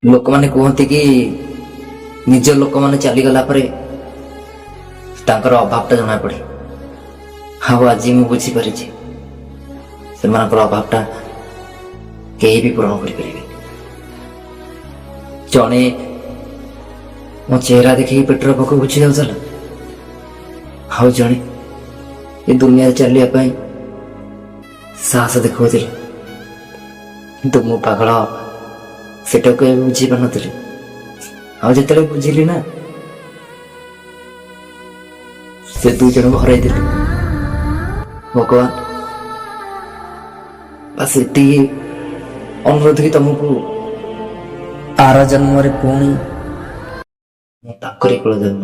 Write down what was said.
ଲୋକମାନେ କୁହନ୍ତି କି ନିଜ ଲୋକମାନେ ଚାଲିଗଲା ପରେ ତାଙ୍କର ଅଭାବଟା ଜଣାପଡ଼େ। ଆଉ ଆଜି ମୁଁ ବୁଝିପାରିଛି ସେମାନଙ୍କର ଅଭାବଟା କେହି ବି ପୂରଣ କରିପାରିବେ। ଜଣେ ମୋ ଚେହେରା ଦେଖିକି ପେଟର ଭୋକ ବୁଝି ଯାଉଥିଲା, ଆଉ ଜଣେ ଏ ଦୁନିଆରେ ଚାଲିବା ପାଇଁ ସାହସ ଦେଖାଉଥିଲେ। କିନ୍ତୁ ମୁଁ ପାଗଳ ସେଟାକୁ ଏବେ ବୁଝିପାରୁନଥିଲି। ଆଉ ଯେତେବେଳେ ବୁଝିଲି ନା, ସେ ଦୁଇ ଜଣଙ୍କୁ ହରାଇଥିଲି। ଭଗବାନ, ବାସ୍ ଏତିକି ଅନୁରୋଧ କି ତମକୁ ଆର ଜନ୍ମରେ ପୁଣି ତାଙ୍କରି କୁଳ ଜନ୍ମ